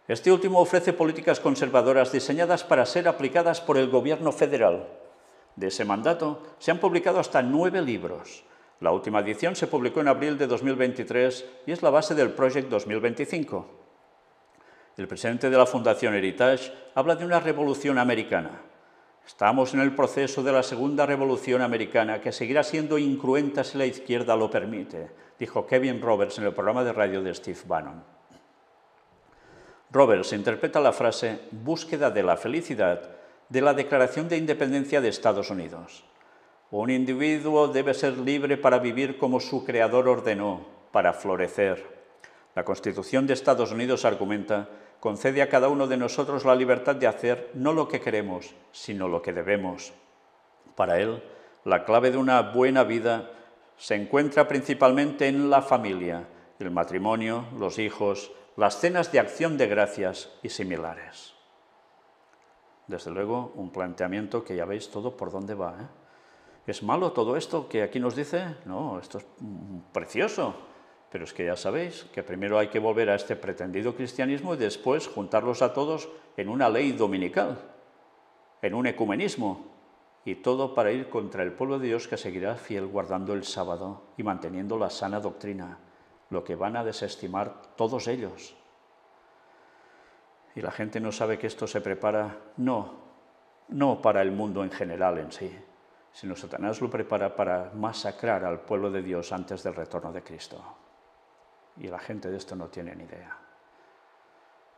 Este último ofrece políticas conservadoras diseñadas para ser aplicadas por el gobierno federal. De ese mandato se han publicado hasta 9 libros. La última edición se publicó en abril de 2023 y es la base del Project 2025. El presidente de la Fundación Heritage habla de una revolución americana. Estamos en el proceso de la segunda revolución americana, que seguirá siendo incruenta si la izquierda lo permite, dijo Kevin Roberts en el programa de radio de Steve Bannon. Roberts interpreta la frase «búsqueda de la felicidad» de la Declaración de Independencia de Estados Unidos. Un individuo debe ser libre para vivir como su creador ordenó, para florecer. La Constitución de Estados Unidos, argumenta, concede a cada uno de nosotros la libertad de hacer no lo que queremos, sino lo que debemos. Para él, la clave de una buena vida se encuentra principalmente en la familia, el matrimonio, los hijos, las cenas de acción de gracias y similares. Desde luego, un planteamiento que ya veis todo por dónde va, ¿eh? ¿Es malo todo esto que aquí nos dice? No, esto es precioso. Pero es que ya sabéis que primero hay que volver a este pretendido cristianismo y después juntarlos a todos en una ley dominical, en un ecumenismo, y todo para ir contra el pueblo de Dios, que seguirá fiel guardando el sábado y manteniendo la sana doctrina, lo que van a desestimar todos ellos. Y la gente no sabe que esto se prepara no para el mundo en general en sí, sino Satanás lo prepara para masacrar al pueblo de Dios antes del retorno de Cristo. Y la gente de esto no tiene ni idea.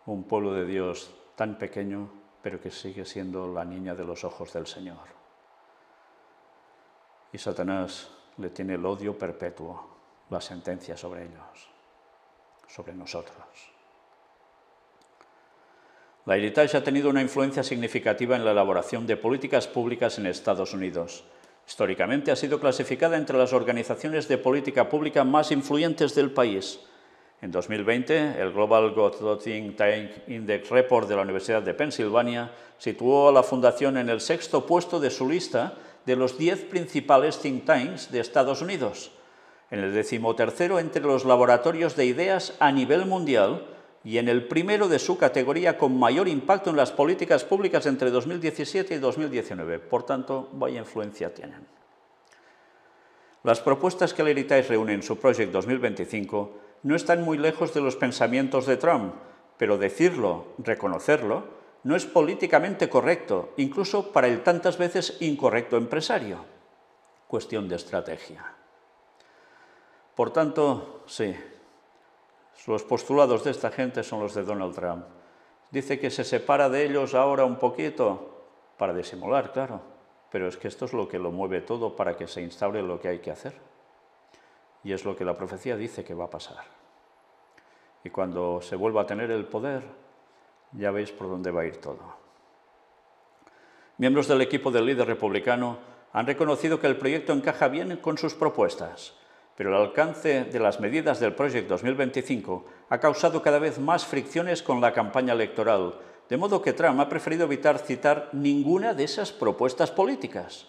Un pueblo de Dios tan pequeño, pero que sigue siendo la niña de los ojos del Señor. Y Satanás le tiene el odio perpetuo, la sentencia sobre ellos, sobre nosotros. La Heritage ha tenido una influencia significativa en la elaboración de políticas públicas en Estados Unidos. Históricamente ha sido clasificada entre las organizaciones de política pública más influyentes del país. En 2020, el Global Growth Think Tank Index Report de la Universidad de Pensilvania situó a la Fundación en el 6º puesto de su lista de los 10 principales think tanks de Estados Unidos, en el 13º entre los laboratorios de ideas a nivel mundial y en el primero de su categoría con mayor impacto en las políticas públicas entre 2017 y 2019. Por tanto, vaya influencia tienen. Las propuestas que el Heritage reúne en su Project 2025 no están muy lejos de los pensamientos de Trump, pero decirlo, reconocerlo, no es políticamente correcto, incluso para el tantas veces incorrecto empresario. Cuestión de estrategia. Por tanto, sí, los postulados de esta gente son los de Donald Trump. Dice que se separa de ellos ahora un poquito, para disimular, claro, pero es que esto es lo que lo mueve todo para que se instaure lo que hay que hacer. Y es lo que la profecía dice que va a pasar. Y cuando se vuelva a tener el poder, ya veis por dónde va a ir todo. Miembros del equipo del líder republicano Han reconocido que el proyecto encaja bien con sus propuestas, pero el alcance de las medidas del Project 2025 ha causado cada vez más fricciones con la campaña electoral, de modo que Trump ha preferido evitar citar ninguna de esas propuestas políticas.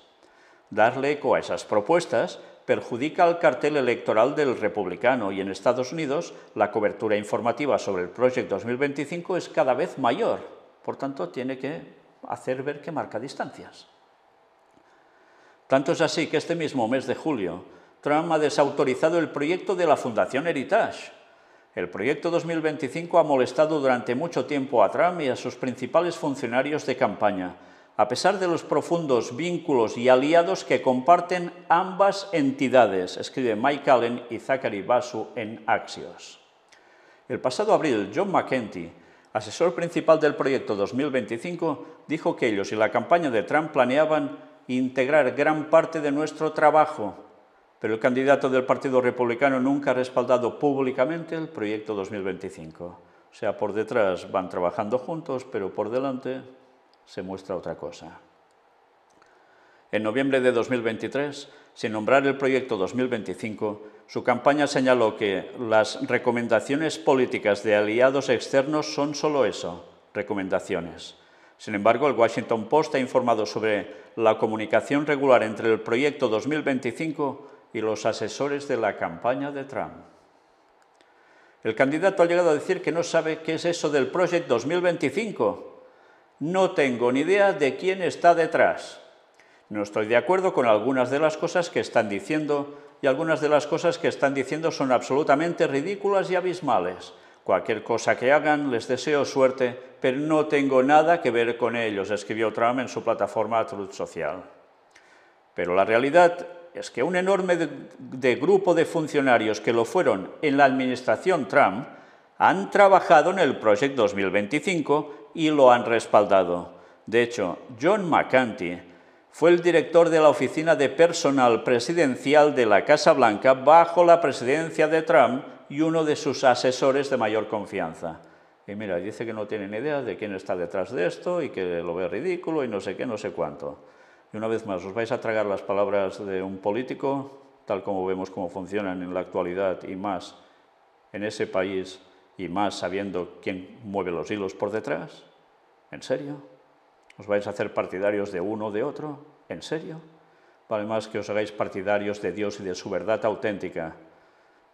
Darle eco a esas propuestas perjudica al cartel electoral del republicano y en Estados Unidos la cobertura informativa sobre el Project 2025 es cada vez mayor. Por tanto, tiene que hacer ver que marca distancias. Tanto es así que este mismo mes de julio, Trump ha desautorizado el proyecto de la Fundación Heritage. El proyecto 2025 ha molestado durante mucho tiempo a Trump y a sus principales funcionarios de campaña, a pesar de los profundos vínculos y aliados que comparten ambas entidades, escribe Mike Allen y Zachary Basu en Axios. El pasado abril, John McEntee, asesor principal del proyecto 2025, dijo que ellos y la campaña de Trump planeaban integrar gran parte de nuestro trabajo, pero el candidato del Partido Republicano nunca ha respaldado públicamente el proyecto 2025. O sea, por detrás van trabajando juntos, pero por delante se muestra otra cosa. En noviembre de 2023, sin nombrar el proyecto 2025, su campaña señaló que las recomendaciones políticas de aliados externos son solo eso, recomendaciones. Sin embargo, el Washington Post ha informado sobre la comunicación regular entre el proyecto 2025 y los asesores de la campaña de Trump. El candidato ha llegado a decir que no sabe qué es eso del Project 2025. No tengo ni idea de quién está detrás. No estoy de acuerdo con algunas de las cosas que están diciendo y algunas de las cosas que están diciendo son absolutamente ridículas y abismales. Cualquier cosa que hagan, les deseo suerte, pero no tengo nada que ver con ellos, escribió Trump en su plataforma Truth Social. Pero la realidad es que un enorme grupo de funcionarios que lo fueron en la administración Trump han trabajado en el Project 2025 y lo han respaldado. De hecho, John McEntee fue el director de la oficina de personal presidencial de la Casa Blanca bajo la presidencia de Trump y uno de sus asesores de mayor confianza. Y mira, dice que no tiene ni idea de quién está detrás de esto y que lo ve ridículo y no sé qué, no sé cuánto. Y una vez más, os vais a tragar las palabras de un político, tal como vemos cómo funcionan en la actualidad y más en ese país y más sabiendo quién mueve los hilos por detrás. ¿En serio? ¿Os vais a hacer partidarios de uno o de otro? ¿En serio? Vale más que os hagáis partidarios de Dios y de su verdad auténtica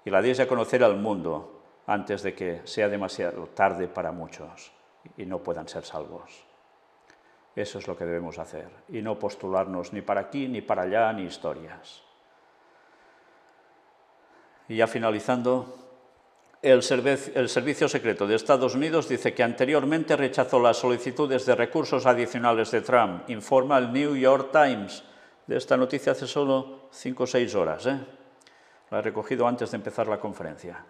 y la deis a conocer al mundo antes de que sea demasiado tarde para muchos y no puedan ser salvos. Eso es lo que debemos hacer y no postularnos ni para aquí, ni para allá, ni historias. Y ya finalizando, el Servicio Secreto de Estados Unidos dice que anteriormente rechazó las solicitudes de recursos adicionales de Trump, informa el New York Times. De esta noticia hace solo 5 o 6 horas. La he recogido antes de empezar la conferencia.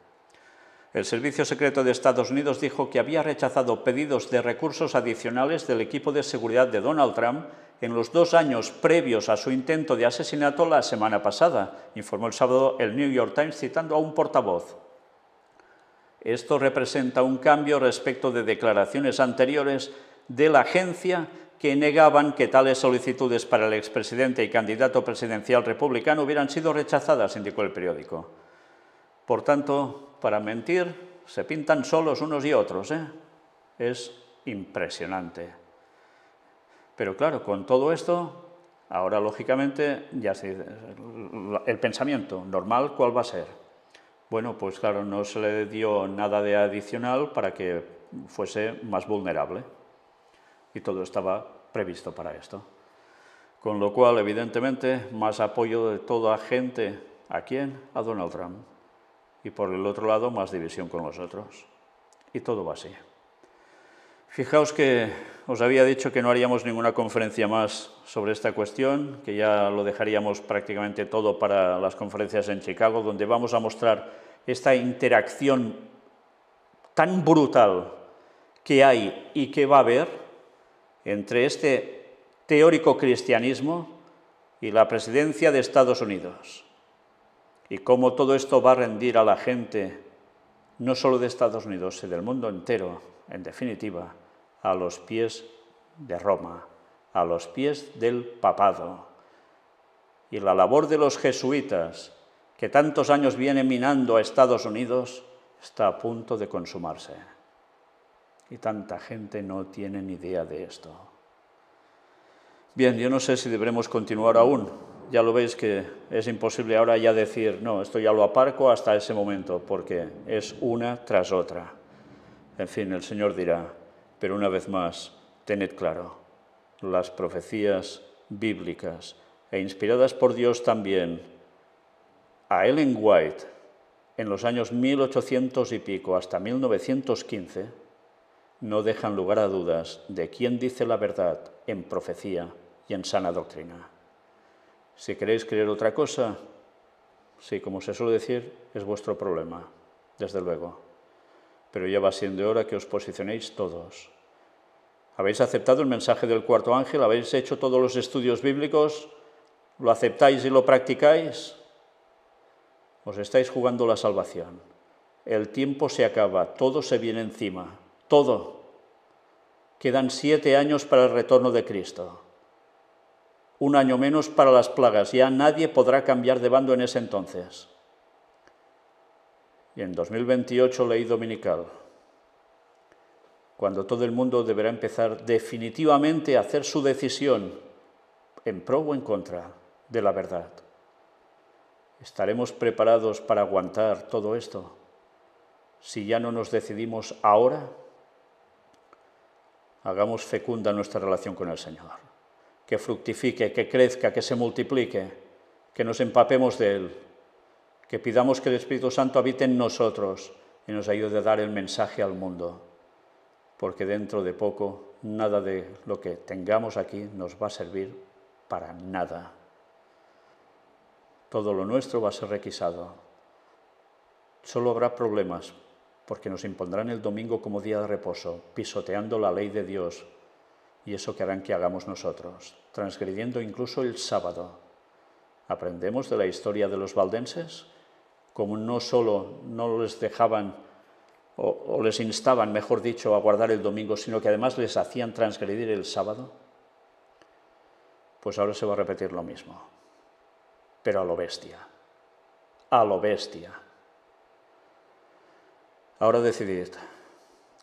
El Servicio Secreto de Estados Unidos dijo que había rechazado pedidos de recursos adicionales del equipo de seguridad de Donald Trump en los 2 años previos a su intento de asesinato la semana pasada, informó el sábado el New York Times citando a un portavoz. Esto representa un cambio respecto de declaraciones anteriores de la agencia que negaban que tales solicitudes para el expresidente y candidato presidencial republicano hubieran sido rechazadas, indicó el periódico. Por tanto, para mentir se pintan solos unos y otros. Es impresionante. Pero claro, con todo esto, ahora lógicamente ya el pensamiento normal, ¿cuál va a ser? Bueno, pues claro, no se le dio nada de adicional para que fuese más vulnerable. Y todo estaba previsto para esto. Con lo cual, evidentemente, más apoyo de toda gente. ¿A quién? A Donald Trump. Y por el otro lado, más división con los otros. Y todo va así. Fijaos que os había dicho que no haríamos ninguna conferencia más sobre esta cuestión, que ya lo dejaríamos prácticamente todo para las conferencias en Chicago, donde vamos a mostrar esta interacción tan brutal que hay y que va a haber entre este teórico cristianismo y la presidencia de Estados Unidos. Y cómo todo esto va a rendir a la gente, no solo de Estados Unidos, sino del mundo entero, en definitiva, a los pies de Roma, a los pies del papado. y la labor de los jesuitas, que tantos años vienen minando a Estados Unidos, está a punto de consumarse. Y tanta gente no tiene ni idea de esto. Bien, yo no sé si deberemos continuar aún. Ya lo veis que es imposible ahora ya decir, no, esto ya lo aparco hasta ese momento, porque es una tras otra. En fin, el Señor dirá, pero una vez más, tened claro, las profecías bíblicas e inspiradas por Dios también, a Ellen White, en los años 1800 y pico hasta 1915, no dejan lugar a dudas de quién dice la verdad en profecía y en sana doctrina. Si queréis creer otra cosa, sí, como se suele decir, es vuestro problema, desde luego. Pero ya va siendo hora que os posicionéis todos. ¿Habéis aceptado el mensaje del cuarto ángel? ¿Habéis hecho todos los estudios bíblicos? ¿Lo aceptáis y lo practicáis? Os estáis jugando la salvación. El tiempo se acaba, todo se viene encima, todo. Quedan 7 años para el retorno de Cristo. 1 año menos para las plagas, ya nadie podrá cambiar de bando en ese entonces. Y en 2028, ley dominical, cuando todo el mundo deberá empezar definitivamente a hacer su decisión en pro o en contra de la verdad. ¿Estaremos preparados para aguantar todo esto si ya no nos decidimos ahora? Hagamos fecunda nuestra relación con el Señor, que fructifique, que crezca, que se multiplique, que nos empapemos de Él, que pidamos que el Espíritu Santo habite en nosotros y nos ayude a dar el mensaje al mundo, porque dentro de poco nada de lo que tengamos aquí nos va a servir para nada. Todo lo nuestro va a ser requisado. Solo habrá problemas, porque nos impondrán el domingo como día de reposo, pisoteando la ley de Dios, y eso que harán que hagamos nosotros, transgrediendo incluso el sábado. ¿Aprendemos de la historia de los valdenses? Como no solo no les dejaban, o les instaban, mejor dicho, a guardar el domingo, sino que además les hacían transgredir el sábado. Pues ahora se va a repetir lo mismo, pero a lo bestia, a lo bestia. Ahora decidid,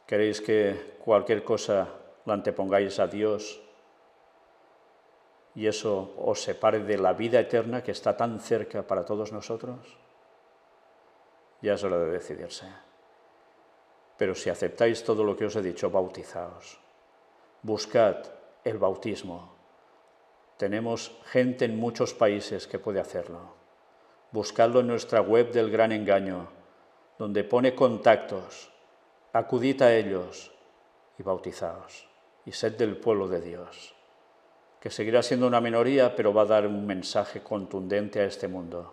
¿queréis que cualquier cosa la antepongáis a Dios y eso os separe de la vida eterna que está tan cerca para todos nosotros? Ya es hora de decidirse. Pero si aceptáis todo lo que os he dicho, bautizaos. Buscad el bautismo. Tenemos gente en muchos países que puede hacerlo. Buscadlo en nuestra web del Gran Engaño, donde pone contactos. Acudid a ellos y bautizaos. Y sed del pueblo de Dios, que seguirá siendo una minoría, pero va a dar un mensaje contundente a este mundo.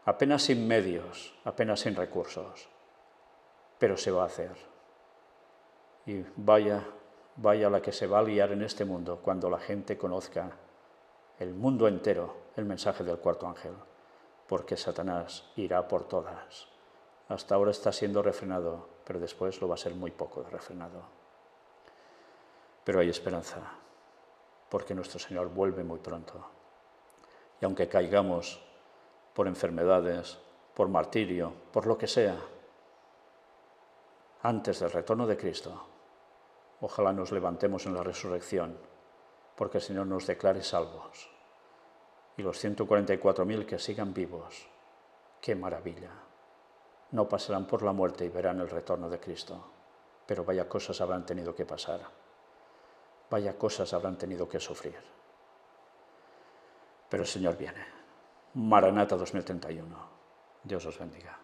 Apenas sin medios, apenas sin recursos, pero se va a hacer. Y vaya la que se va a liar en este mundo cuando la gente conozca el mundo entero el mensaje del cuarto ángel, porque Satanás irá por todas. Hasta ahora está siendo refrenado, pero después lo va a ser muy poco refrenado. Pero hay esperanza, porque nuestro Señor vuelve muy pronto. Y aunque caigamos por enfermedades, por martirio, por lo que sea, antes del retorno de Cristo, ojalá nos levantemos en la resurrección, porque el Señor nos declare salvos. Y los 144.000 que sigan vivos, ¡qué maravilla! No pasarán por la muerte y verán el retorno de Cristo, pero vaya cosas habrán tenido que pasar, vaya cosas habrán tenido que sufrir. Pero el Señor viene. Maranata 2031. Dios os bendiga.